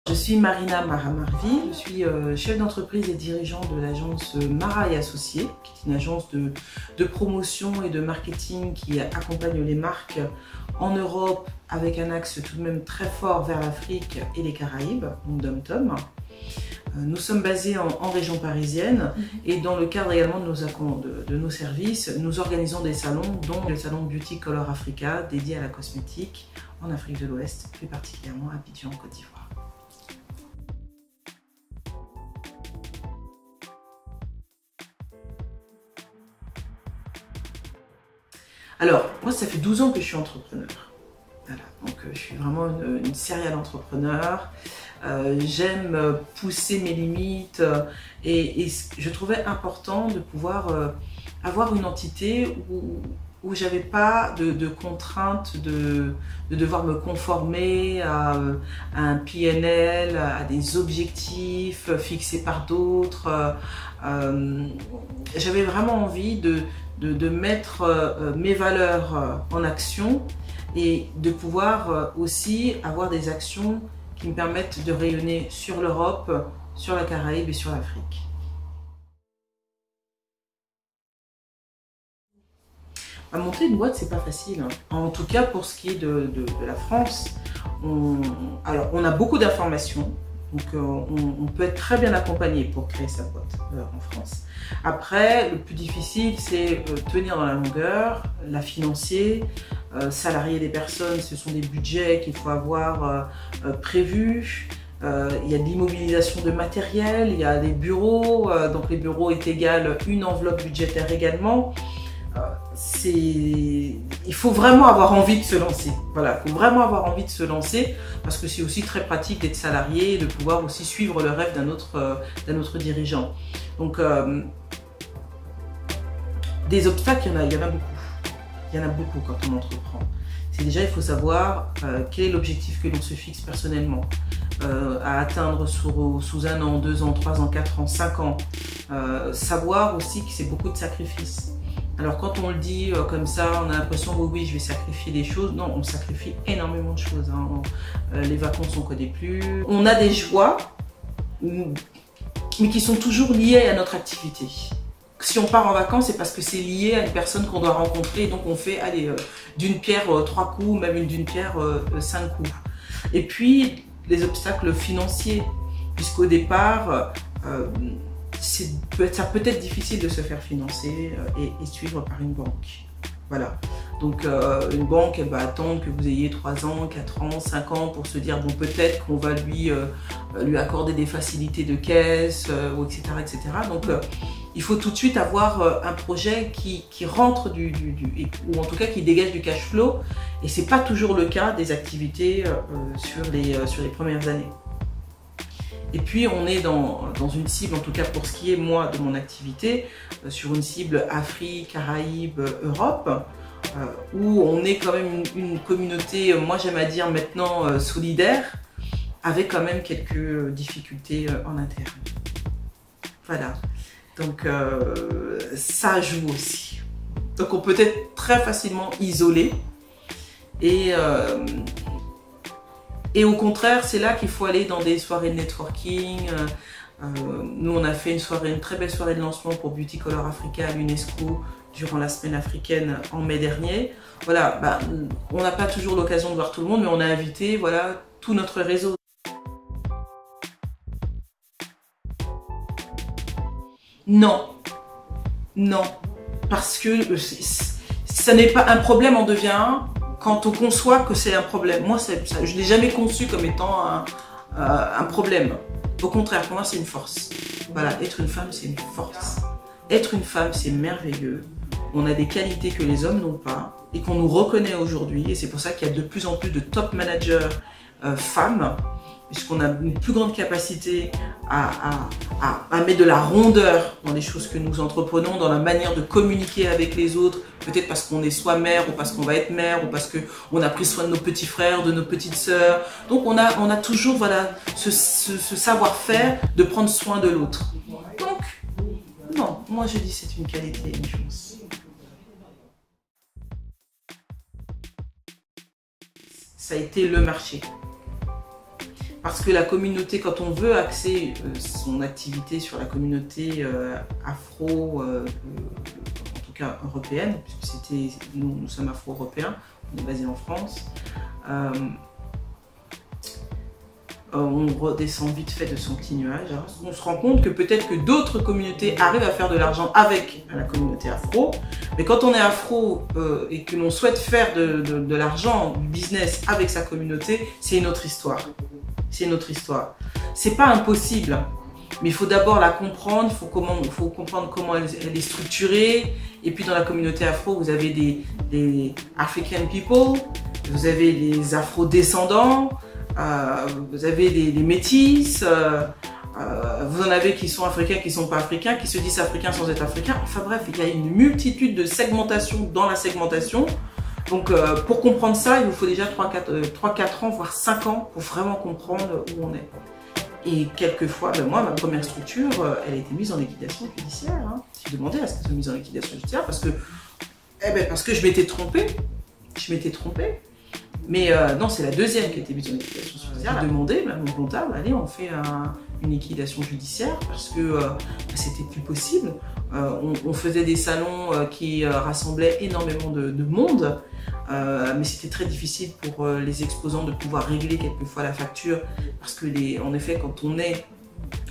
Je suis Marina Maramarvi, je suis chef d'entreprise et dirigeante de l'agence Mara et Associés, qui est une agence de promotion et de marketing qui accompagne les marques en Europe avec un axe tout de même très fort vers l'Afrique et les Caraïbes, donc dom-tom. Nous sommes basés en région parisienne et dans le cadre également de nos services, nous organisons des salons, dont le salon Beauty Color Africa dédié à la cosmétique en Afrique de l'Ouest, plus particulièrement à Abidjan, en Côte d'Ivoire. Alors, moi, ça fait 12 ans que je suis entrepreneur. Voilà, donc je suis vraiment une serial entrepreneur. J'aime pousser mes limites et je trouvais important de pouvoir avoir une entité où j'avais pas de contraintes de devoir me conformer à un PNL, à des objectifs fixés par d'autres. J'avais vraiment envie de mettre mes valeurs en action et de pouvoir aussi avoir des actions qui me permettent de rayonner sur l'Europe, sur la Caraïbe et sur l'Afrique. Monter une boîte, c'est pas facile. En tout cas, pour ce qui est de la France, on a beaucoup d'informations. Donc on peut être très bien accompagné pour créer sa boîte en France. Après, le plus difficile, c'est tenir dans la longueur, la financer, salarier des personnes, ce sont des budgets qu'il faut avoir prévus. Il y a de l'immobilisation de matériel, il y a des bureaux, donc les bureaux est égal une enveloppe budgétaire également. Il faut vraiment avoir envie de se lancer. Voilà, il faut vraiment avoir envie de se lancer parce que c'est aussi très pratique d'être salarié et de pouvoir aussi suivre le rêve d'un autre dirigeant. Donc, des obstacles, il y en a beaucoup. Il y en a beaucoup quand on entreprend. C'est déjà, il faut savoir quel est l'objectif que l'on se fixe personnellement à atteindre sous 1 an, 2 ans, 3 ans, 4 ans, 5 ans. Savoir aussi que c'est beaucoup de sacrifices. Alors quand on le dit comme ça, on a l'impression que oui, je vais sacrifier des choses. Non, on sacrifie énormément de choses. Hein. Les vacances, on ne connaît plus. On a des joies, mais qui sont toujours liées à notre activité. Si on part en vacances, c'est parce que c'est lié à une personne qu'on doit rencontrer. Donc on fait, allez, d'une pierre 3 coups, même d'une pierre 5 coups. Et puis, les obstacles financiers, puisqu'au départ, ça peut être difficile de se faire financer et suivre par une banque. Voilà. Donc une banque, elle va attendre que vous ayez 3 ans, 4 ans, 5 ans pour se dire bon, peut-être qu'on va lui accorder des facilités de caisse, etc., etc. Donc il faut tout de suite avoir un projet qui rentre ou en tout cas qui dégage du cash flow, et c'est pas toujours le cas des activités sur les premières années. Et puis on est dans une cible, en tout cas pour ce qui est moi de mon activité, sur une cible Afrique, Caraïbes, Europe, où on est quand même une communauté, moi j'aime à dire maintenant solidaire, avec quand même quelques difficultés en interne. Voilà, donc ça joue aussi. Donc on peut être très facilement isolé et au contraire, c'est là qu'il faut aller dans des soirées de networking. Nous, on a fait une très belle soirée de lancement pour Beauty Color Africa à l'UNESCO durant la semaine africaine en mai dernier. Voilà, on n'a pas toujours l'occasion de voir tout le monde, mais on a invité voilà, tout notre réseau. Non, non, parce que ça n'est pas un problème, en devient un quand on conçoit que c'est un problème. Moi, je ne l'ai jamais conçu comme étant un problème. Au contraire, pour moi, c'est une force. Voilà, être une femme, c'est une force. Être une femme, c'est merveilleux. On a des qualités que les hommes n'ont pas et qu'on nous reconnaît aujourd'hui. Et c'est pour ça qu'il y a de plus en plus de top managers femmes, puisqu'on a une plus grande capacité à mettre de la rondeur dans les choses que nous entreprenons, dans la manière de communiquer avec les autres, peut-être parce qu'on est soit mère, ou parce qu'on va être mère, ou parce qu'on a pris soin de nos petits frères, de nos petites sœurs. Donc on a toujours voilà, ce savoir-faire de prendre soin de l'autre. Donc, non, moi je dis c'est une qualité et une chance. Ça a été le marché. parce que la communauté, quand on veut axer son activité sur la communauté afro, en tout cas européenne, puisque nous sommes afro-européens, on est basé en France, on redescend vite fait de son petit nuage. On se rend compte que peut-être que d'autres communautés arrivent à faire de l'argent avec la communauté afro, mais quand on est afro et que l'on souhaite faire de l'argent, du business avec sa communauté, c'est une autre histoire. C'est une autre histoire. C'est pas impossible, mais il faut d'abord la comprendre, il faut comprendre comment elle est structurée. Et puis dans la communauté afro, vous avez des African people, vous avez les afro-descendants, vous avez les métis, vous en avez qui sont africains, qui ne sont pas africains, qui se disent africains sans être africains. Enfin bref, il y a une multitude de segmentation dans la segmentation. Donc pour comprendre ça, il vous faut déjà 3-4 ans, voire 5 ans pour vraiment comprendre où on est. Et quelquefois, moi, ma première structure, elle a été mise en liquidation judiciaire. Hein. J'ai demandé à ce qu'elle soit mise en liquidation judiciaire parce que je m'étais trompée. Mais non, c'est la deuxième qui a été mise en liquidation judiciaire. J'ai demandé à mon comptable, allez, on fait une liquidation judiciaire parce que c'était plus possible. On faisait des salons qui rassemblaient énormément de monde, mais c'était très difficile pour les exposants de pouvoir régler quelquefois la facture parce que, en effet, quand on est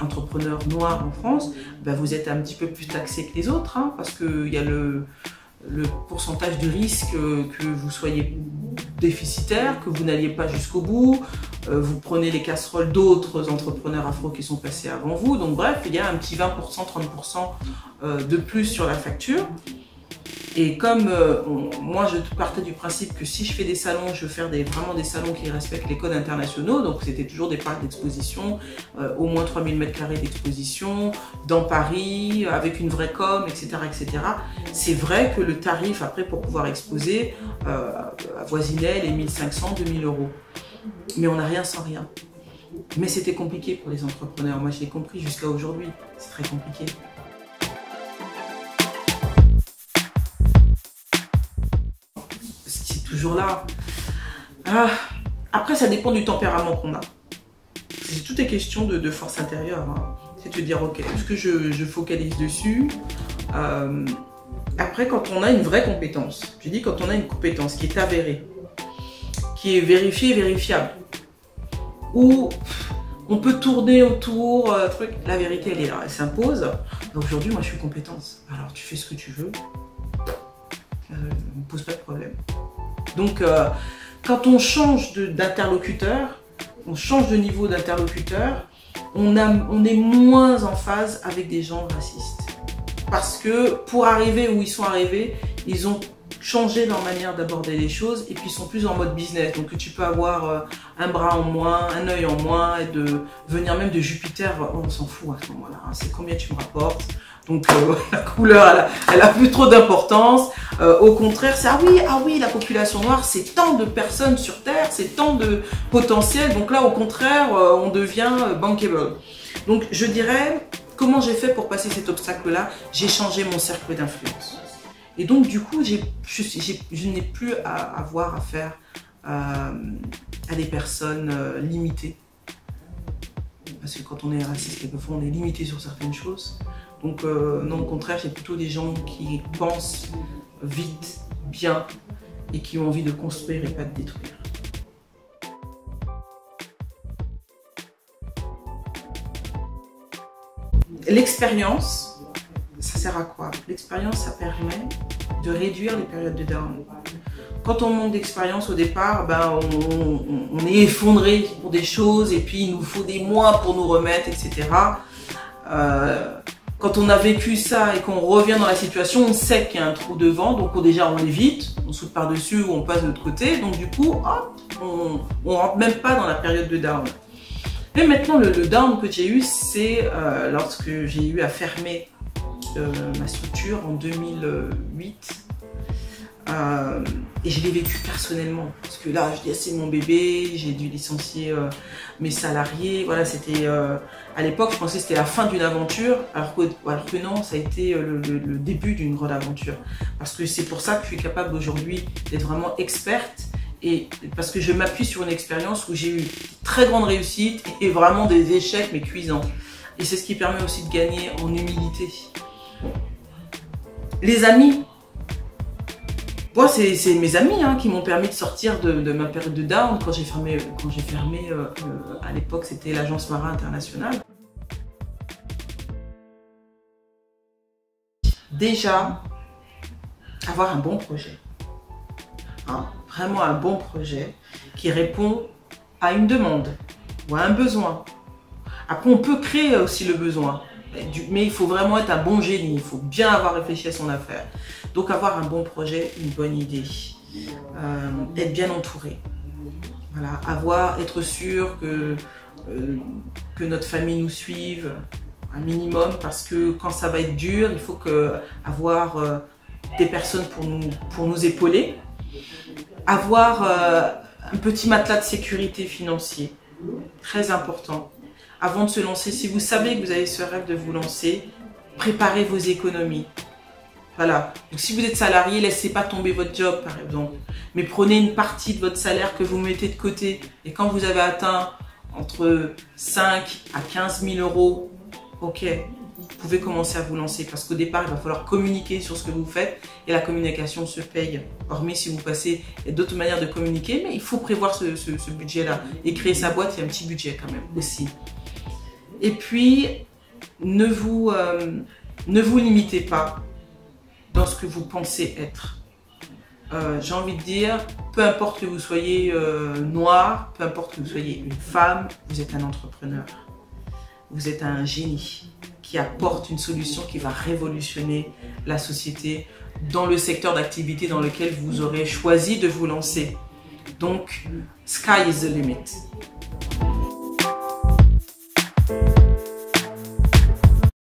entrepreneur noir en France, ben vous êtes un petit peu plus taxé que les autres, hein, parce qu'il y a le pourcentage de risque que vous soyez déficitaire, que vous n'alliez pas jusqu'au bout, vous prenez les casseroles d'autres entrepreneurs afro qui sont passés avant vous, donc bref, il y a un petit 20%, 30% de plus sur la facture. Et comme moi je partais du principe que si je fais des salons, je veux faire vraiment des salons qui respectent les codes internationaux, donc c'était toujours des parcs d'exposition, au moins 3000 m² d'exposition, dans Paris, avec une vraie com, etc. etc. C'est vrai que le tarif après pour pouvoir exposer avoisinait les 1500, 2000 €. Mais on n'a rien sans rien. Mais c'était compliqué pour les entrepreneurs, moi je l'ai compris jusqu'à aujourd'hui, c'est très compliqué. Toujours là. Après, ça dépend du tempérament qu'on a. Tout est question de force intérieure. Hein. C'est de dire, ok, est-ce que je focalise dessus Après, quand on a une vraie compétence, je dis quand on a une compétence qui est avérée, qui est vérifiée et vérifiable, où on peut tourner autour, la vérité, elle est là, elle s'impose. Aujourd'hui, moi, je suis compétence. Alors, tu fais ce que tu veux, ne me pose pas de problème. Donc, quand on change d'interlocuteur, on change de niveau d'interlocuteur, on est moins en phase avec des gens racistes. Parce que pour arriver où ils sont arrivés, ils ont changé leur manière d'aborder les choses et puis ils sont plus en mode business. Donc tu peux avoir un bras en moins, un œil en moins et de venir même de Jupiter, on s'en fout à ce moment-là. Hein. C'est combien tu me rapportes. Donc la couleur, elle a plus trop d'importance. Au contraire, c'est ah oui, la population noire, c'est tant de personnes sur Terre, c'est tant de potentiel. Donc là, au contraire, on devient bankable. Donc je dirais, comment j'ai fait pour passer cet obstacle-là? J'ai changé mon cercle d'influence. Et donc du coup, je n'ai plus à avoir affaire à des personnes limitées. Parce que quand on est raciste, quelquefois on est limité sur certaines choses. Donc non, au contraire, c'est plutôt des gens qui pensent vite, bien, et qui ont envie de construire et pas de détruire. L'expérience, ça sert à quoi? L'expérience, ça permet de réduire les périodes de down. Quand on manque d'expérience au départ, ben on est effondré pour des choses et puis il nous faut des mois pour nous remettre, etc. Quand on a vécu ça et qu'on revient dans la situation, on sait qu'il y a un trou devant, donc déjà on évite, on saute par-dessus ou on passe de l'autre côté, donc du coup, hop, on rentre même pas dans la période de down. Mais maintenant, le down que j'ai eu, c'est lorsque j'ai eu à fermer ma structure en 2008. Et je l'ai vécu personnellement parce que là je dis c'est mon bébé, j'ai dû licencier mes salariés, voilà, c'était à l'époque je pensais que c'était la fin d'une aventure alors que non, ça a été le début d'une grande aventure parce que c'est pour ça que je suis capable aujourd'hui d'être vraiment experte Et parce que je m'appuie sur une expérience où j'ai eu très grande réussite et vraiment des échecs mais cuisants. Et c'est ce qui permet aussi de gagner en humilité. Les amis, moi c'est mes amis qui m'ont permis de sortir de ma période de down quand j'ai fermé à l'époque c'était l'agence Mara Internationale. Déjà, avoir un bon projet. Vraiment un bon projet qui répond à une demande ou à un besoin. Après, on peut créer aussi le besoin, mais il faut vraiment être un bon génie, il faut bien avoir réfléchi à son affaire. Donc avoir un bon projet, une bonne idée, être bien entouré. Voilà, être sûr que notre famille nous suive un minimum, parce que quand ça va être dur, il faut avoir des personnes pour nous épauler. Avoir un petit matelas de sécurité financier, très important. Avant de se lancer, si vous savez que vous avez ce rêve de vous lancer, préparez vos économies. Voilà. Donc si vous êtes salarié, laissez pas tomber votre job par exemple. Mais prenez une partie de votre salaire que vous mettez de côté. Et quand vous avez atteint entre 5 à 15 000 euros, ok, vous pouvez commencer à vous lancer. Parce qu'au départ, il va falloir communiquer sur ce que vous faites. Et la communication se paye. Hormis si vous passez, il y a d'autres manières de communiquer. Mais il faut prévoir ce budget-là. Et créer sa boîte, il y a un petit budget quand même aussi. Et puis, ne vous limitez pas dans ce que vous pensez être. J'ai envie de dire, peu importe que vous soyez noir, peu importe que vous soyez une femme, vous êtes un entrepreneur. Vous êtes un génie qui apporte une solution qui va révolutionner la société dans le secteur d'activité dans lequel vous aurez choisi de vous lancer. Donc, sky is the limit.